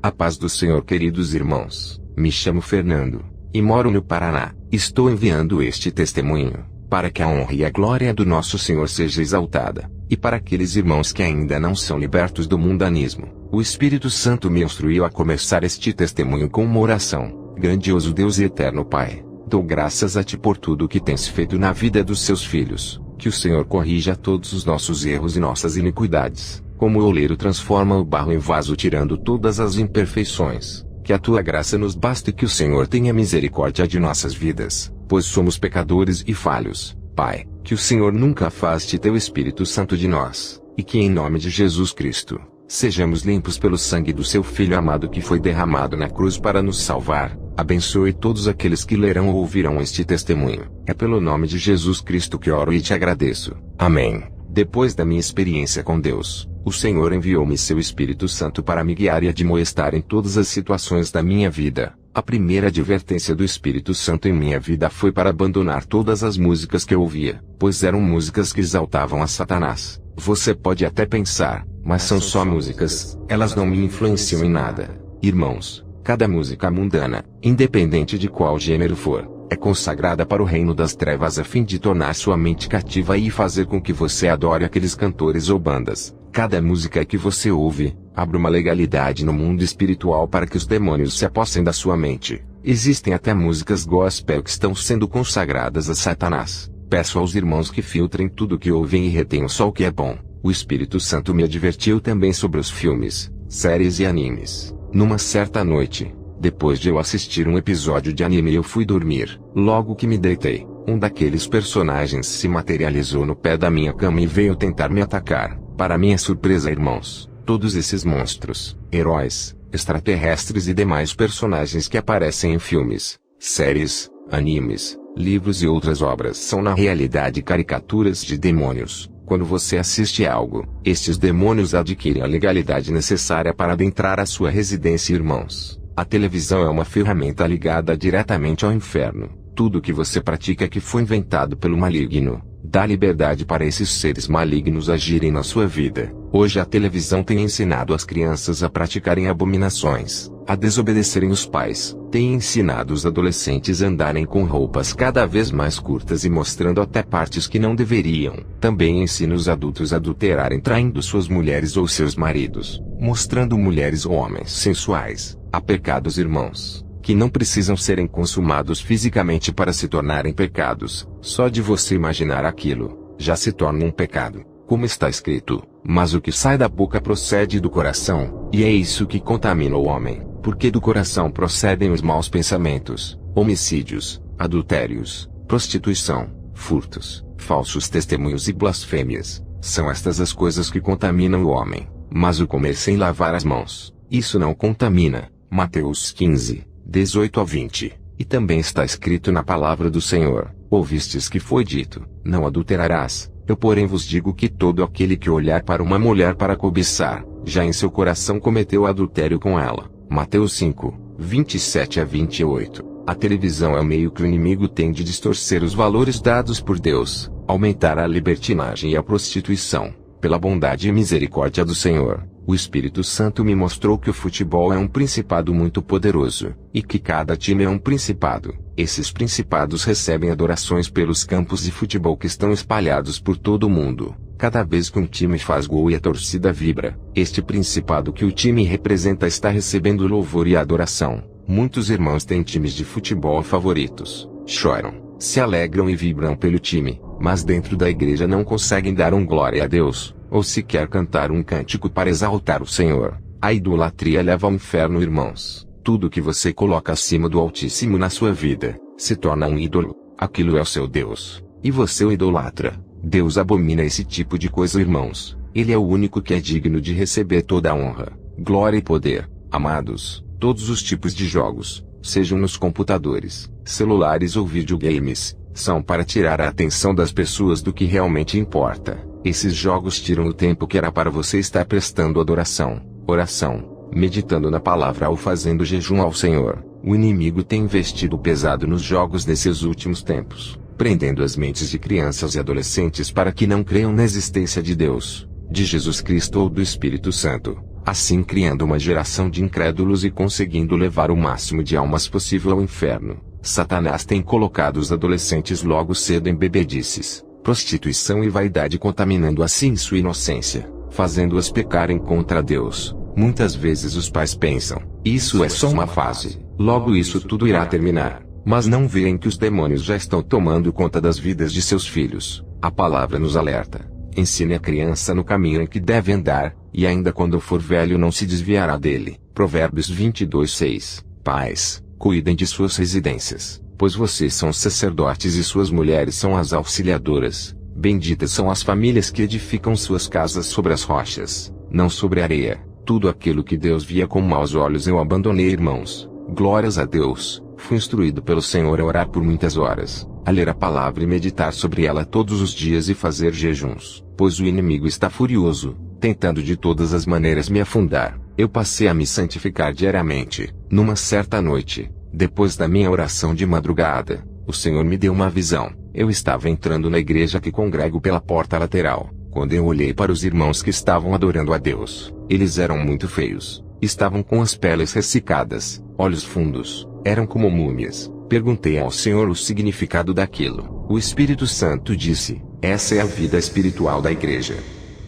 A paz do Senhor, queridos irmãos. Me chamo Fernando, e moro no Paraná. Estou enviando este testemunho, para que a honra e a glória do nosso Senhor seja exaltada, e para aqueles irmãos que ainda não são libertos do mundanismo. O Espírito Santo me instruiu a começar este testemunho com uma oração. Grandioso Deus e eterno Pai, dou graças a Ti por tudo o que tens feito na vida dos seus filhos. Que o Senhor corrija todos os nossos erros e nossas iniquidades, como o oleiro transforma o barro em vaso tirando todas as imperfeições. Que a Tua graça nos baste e que o Senhor tenha misericórdia de nossas vidas, pois somos pecadores e falhos. Pai, que o Senhor nunca afaste Teu Espírito Santo de nós, e que em nome de Jesus Cristo, sejamos limpos pelo sangue do Seu Filho amado que foi derramado na cruz para nos salvar. Abençoe todos aqueles que lerão ou ouvirão este testemunho. É pelo nome de Jesus Cristo que oro e Te agradeço. Amém. Depois da minha experiência com Deus, o Senhor enviou-me seu Espírito Santo para me guiar e admoestar em todas as situações da minha vida. A primeira advertência do Espírito Santo em minha vida foi para abandonar todas as músicas que eu ouvia, pois eram músicas que exaltavam a Satanás. Você pode até pensar, mas são só músicas, elas não me influenciam em nada. Irmãos, cada música mundana, independente de qual gênero for, é consagrada para o reino das trevas a fim de tornar sua mente cativa e fazer com que você adore aqueles cantores ou bandas. Cada música que você ouve, abre uma legalidade no mundo espiritual para que os demônios se apossem da sua mente. Existem até músicas gospel que estão sendo consagradas a Satanás. Peço aos irmãos que filtrem tudo o que ouvem e retenham só o que é bom. O Espírito Santo me advertiu também sobre os filmes, séries e animes. Numa certa noite, depois de eu assistir um episódio de anime, eu fui dormir. Logo que me deitei, um daqueles personagens se materializou no pé da minha cama e veio tentar me atacar. Para minha surpresa, irmãos, todos esses monstros, heróis, extraterrestres e demais personagens que aparecem em filmes, séries, animes, livros e outras obras são na realidade caricaturas de demônios. Quando você assiste algo, estes demônios adquirem a legalidade necessária para adentrar a sua residência, irmãos. A televisão é uma ferramenta ligada diretamente ao inferno. Tudo que você pratica que foi inventado pelo maligno, dá liberdade para esses seres malignos agirem na sua vida. Hoje a televisão tem ensinado as crianças a praticarem abominações, a desobedecerem os pais, tem ensinado os adolescentes a andarem com roupas cada vez mais curtas e mostrando até partes que não deveriam. Também ensina os adultos a adulterarem traindo suas mulheres ou seus maridos, mostrando mulheres ou homens sensuais. Há pecados, irmãos, que não precisam serem consumados fisicamente para se tornarem pecados. Só de você imaginar aquilo, já se torna um pecado. Como está escrito, mas o que sai da boca procede do coração, e é isso que contamina o homem, porque do coração procedem os maus pensamentos, homicídios, adultérios, prostituição, furtos, falsos testemunhos e blasfêmias. São estas as coisas que contaminam o homem. Mas o comer sem lavar as mãos, isso não contamina. Mateus 15, 18 a 20. E também está escrito na palavra do Senhor: ouvistes que foi dito, não adulterarás. Eu porém vos digo que todo aquele que olhar para uma mulher para cobiçar, já em seu coração cometeu adultério com ela. Mateus 5, 27 a 28. A televisão é o meio que o inimigo tem de distorcer os valores dados por Deus, aumentar a libertinagem e a prostituição. Pela bondade e misericórdia do Senhor, o Espírito Santo me mostrou que o futebol é um principado muito poderoso, e que cada time é um principado. Esses principados recebem adorações pelos campos de futebol que estão espalhados por todo o mundo. Cada vez que um time faz gol e a torcida vibra, este principado que o time representa está recebendo louvor e adoração. Muitos irmãos têm times de futebol favoritos, choram, se alegram e vibram pelo time, mas dentro da igreja não conseguem dar glória a Deus, ou sequer cantar um cântico para exaltar o Senhor. A idolatria leva ao inferno, irmãos. Tudo que você coloca acima do Altíssimo na sua vida, se torna um ídolo. Aquilo é o seu Deus, e você o idolatra. Deus abomina esse tipo de coisa, irmãos. Ele é o único que é digno de receber toda a honra, glória e poder. Amados, todos os tipos de jogos, sejam nos computadores, celulares ou videogames, são para tirar a atenção das pessoas do que realmente importa. Esses jogos tiram o tempo que era para você estar prestando adoração, oração, meditando na palavra ou fazendo jejum ao Senhor. O inimigo tem investido pesado nos jogos desses últimos tempos, prendendo as mentes de crianças e adolescentes para que não creiam na existência de Deus, de Jesus Cristo ou do Espírito Santo. assim criando uma geração de incrédulos e conseguindo levar o máximo de almas possível ao inferno. Satanás tem colocado os adolescentes logo cedo em bebedices, prostituição e vaidade, contaminando assim sua inocência, fazendo-as pecarem contra Deus. Muitas vezes os pais pensam, isso é só uma fase, logo isso tudo irá terminar. Mas não veem que os demônios já estão tomando conta das vidas de seus filhos. A palavra nos alerta. Ensine a criança no caminho em que deve andar, e ainda quando for velho não se desviará dele. Provérbios 22:6. Pais, cuidem de suas residências, pois vocês são sacerdotes e suas mulheres são as auxiliadoras. Benditas são as famílias que edificam suas casas sobre as rochas, não sobre a areia. Tudo aquilo que Deus via com maus olhos eu abandonei, irmãos. Glórias a Deus. Fui instruído pelo Senhor a orar por muitas horas, a ler a palavra e meditar sobre ela todos os dias e fazer jejuns, pois o inimigo está furioso, tentando de todas as maneiras me afundar. Eu passei a me santificar diariamente. Numa certa noite, depois da minha oração de madrugada, o Senhor me deu uma visão. Eu estava entrando na igreja que congrego pela porta lateral, quando eu olhei para os irmãos que estavam adorando a Deus. Eles eram muito feios, estavam com as peles ressecadas, olhos fundos, eram como múmias. Perguntei ao Senhor o significado daquilo. O Espírito Santo disse, essa é a vida espiritual da igreja.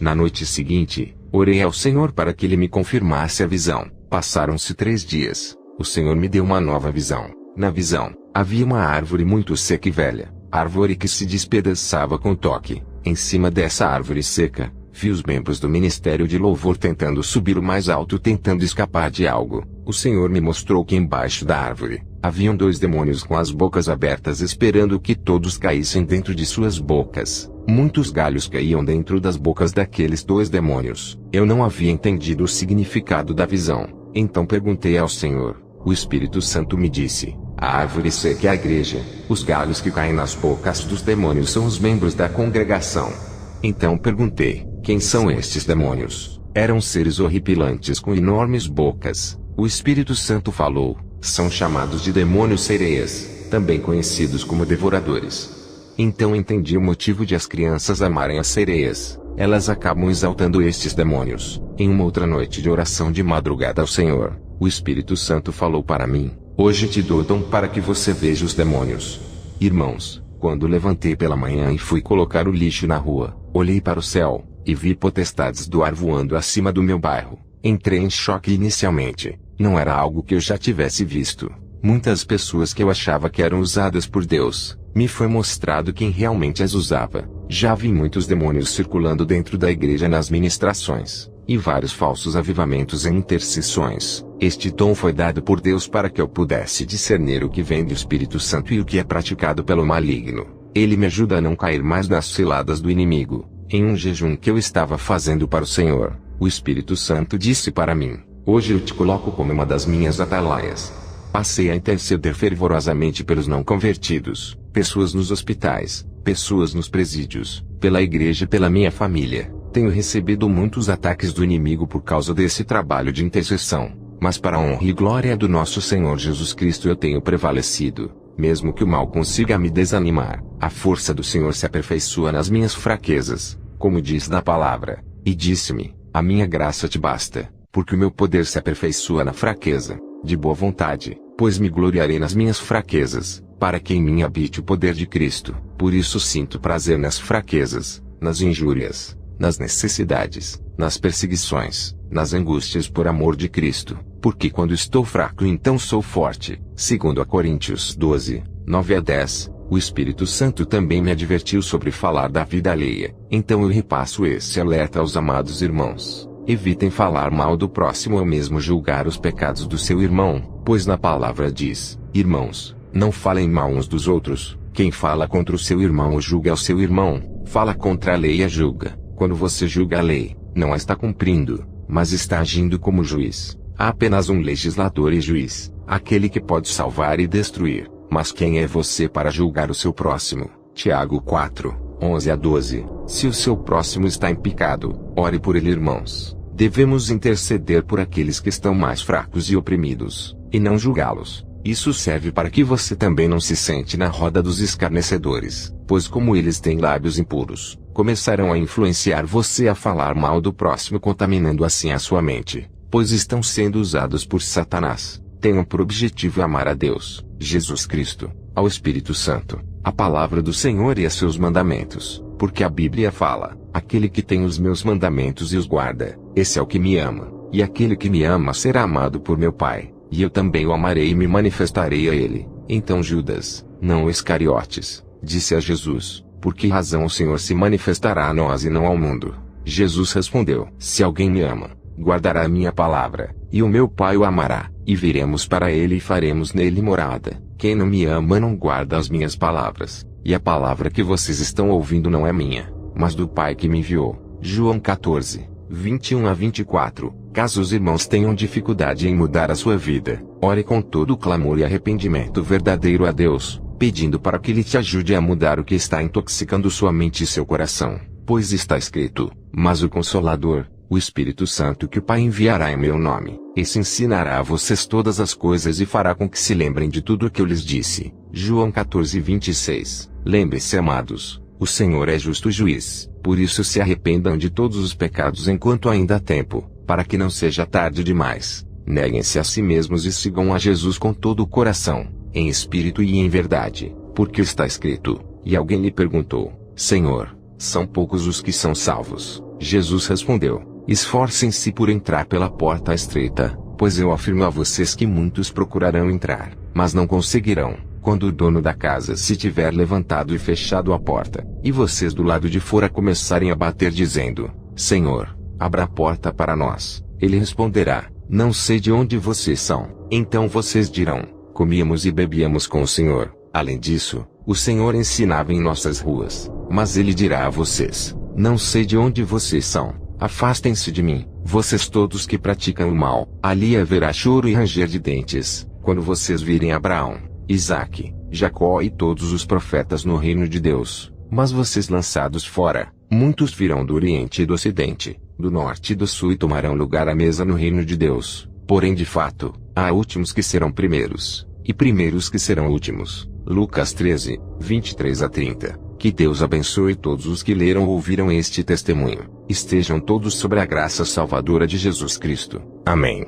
Na noite seguinte, orei ao Senhor para que Ele me confirmasse a visão. Passaram-se 3 dias. O Senhor me deu uma nova visão. Na visão, havia uma árvore muito seca e velha, árvore que se despedaçava com toque. Em cima dessa árvore seca, vi os membros do ministério de louvor tentando subir o mais alto, tentando escapar de algo. O Senhor me mostrou que embaixo da árvore, haviam 2 demônios com as bocas abertas esperando que todos caíssem dentro de suas bocas. Muitos galhos caíam dentro das bocas daqueles 2 demônios. Eu não havia entendido o significado da visão. Então perguntei ao Senhor. O Espírito Santo me disse, a árvore seca é a igreja. Os galhos que caem nas bocas dos demônios são os membros da congregação. Então perguntei, quem são estes demônios? Eram seres horripilantes com enormes bocas. O Espírito Santo falou, são chamados de demônios sereias, também conhecidos como devoradores. Então entendi o motivo de as crianças amarem as sereias. Elas acabam exaltando estes demônios. Em uma outra noite de oração de madrugada ao Senhor, o Espírito Santo falou para mim, hoje te dou dom para que você veja os demônios. Irmãos, quando levantei pela manhã e fui colocar o lixo na rua, olhei para o céu, e vi potestades do ar voando acima do meu bairro. Entrei em choque inicialmente. Não era algo que eu já tivesse visto. Muitas pessoas que eu achava que eram usadas por Deus, me foi mostrado quem realmente as usava. Já vi muitos demônios circulando dentro da igreja nas ministrações, e vários falsos avivamentos em intercessões. Este dom foi dado por Deus para que eu pudesse discernir o que vem do Espírito Santo e o que é praticado pelo maligno. Ele me ajuda a não cair mais nas ciladas do inimigo. Em um jejum que eu estava fazendo para o Senhor, o Espírito Santo disse para mim, hoje eu te coloco como uma das minhas atalaias. Passei a interceder fervorosamente pelos não convertidos, pessoas nos hospitais, pessoas nos presídios, pela igreja e pela minha família. Tenho recebido muitos ataques do inimigo por causa desse trabalho de intercessão, mas para a honra e glória do nosso Senhor Jesus Cristo eu tenho prevalecido. Mesmo que o mal consiga me desanimar, a força do Senhor se aperfeiçoa nas minhas fraquezas, como diz na palavra, e disse-me, a minha graça te basta, porque o meu poder se aperfeiçoa na fraqueza. De boa vontade, pois me gloriarei nas minhas fraquezas, para que em mim habite o poder de Cristo. Por isso sinto prazer nas fraquezas, nas injúrias, nas necessidades, nas perseguições, nas angústias por amor de Cristo, porque quando estou fraco então sou forte. Segundo a Coríntios 12, 9-10, o Espírito Santo também me advertiu sobre falar da vida alheia. Então eu repasso esse alerta aos amados irmãos. Evitem falar mal do próximo ou mesmo julgar os pecados do seu irmão, pois na palavra diz, irmãos, não falem mal uns dos outros. Quem fala contra o seu irmão ou julga ao seu irmão, fala contra a lei e a julga. Quando você julga a lei, não a está cumprindo, mas está agindo como juiz. Há apenas um legislador e juiz, aquele que pode salvar e destruir. Mas quem é você para julgar o seu próximo? Tiago 4, 11-12. Se o seu próximo está em pecado, ore por ele, irmãos. Devemos interceder por aqueles que estão mais fracos e oprimidos, e não julgá-los. Isso serve para que você também não se sente na roda dos escarnecedores, pois como eles têm lábios impuros, começarão a influenciar você a falar mal do próximo, contaminando assim a sua mente, pois estão sendo usados por Satanás. Tenham por objetivo amar a Deus, Jesus Cristo, ao Espírito Santo, a palavra do Senhor e a seus mandamentos, porque a Bíblia fala: aquele que tem os meus mandamentos e os guarda, esse é o que me ama, e aquele que me ama será amado por meu Pai, e eu também o amarei e me manifestarei a ele. Então Judas, não Iscariotes, disse a Jesus: por que razão o Senhor se manifestará a nós e não ao mundo? Jesus respondeu: se alguém me ama, guardará a minha palavra, e o meu Pai o amará, e viremos para ele e faremos nele morada. Quem não me ama não guarda as minhas palavras, e a palavra que vocês estão ouvindo não é minha, mas do Pai que me enviou. João 14, 21 a 24. Caso os irmãos tenham dificuldade em mudar a sua vida, ore com todo o clamor e arrependimento verdadeiro a Deus, pedindo para que Ele te ajude a mudar o que está intoxicando sua mente e seu coração, pois está escrito: mas o Consolador, o Espírito Santo que o Pai enviará em meu nome, esse ensinará a vocês todas as coisas e fará com que se lembrem de tudo o que eu lhes disse. João 14, 26. Lembre-se, amados, o Senhor é justo juiz, por isso se arrependam de todos os pecados enquanto ainda há tempo, para que não seja tarde demais. Neguem-se a si mesmos e sigam a Jesus com todo o coração, em espírito e em verdade, porque está escrito. E alguém lhe perguntou: Senhor, são poucos os que são salvos? Jesus respondeu: esforcem-se por entrar pela porta estreita, pois eu afirmo a vocês que muitos procurarão entrar, mas não conseguirão. Quando o dono da casa se tiver levantado e fechado a porta, e vocês do lado de fora começarem a bater dizendo: Senhor, abra a porta para nós, ele responderá: não sei de onde vocês são. Então vocês dirão: comíamos e bebíamos com o Senhor. Além disso, o Senhor ensinava em nossas ruas. Mas ele dirá a vocês: não sei de onde vocês são, afastem-se de mim, vocês todos que praticam o mal. Ali haverá choro e ranger de dentes, quando vocês virem Abraão, Isaque, Jacó e todos os profetas no reino de Deus. Mas vocês lançados fora, muitos virão do Oriente e do Ocidente, do Norte e do Sul e tomarão lugar à mesa no reino de Deus. Porém, de fato, há últimos que serão primeiros, e primeiros que serão últimos. Lucas 13, 23 a 30. Que Deus abençoe todos os que leram ou ouviram este testemunho. Estejam todos sob a graça salvadora de Jesus Cristo. Amém.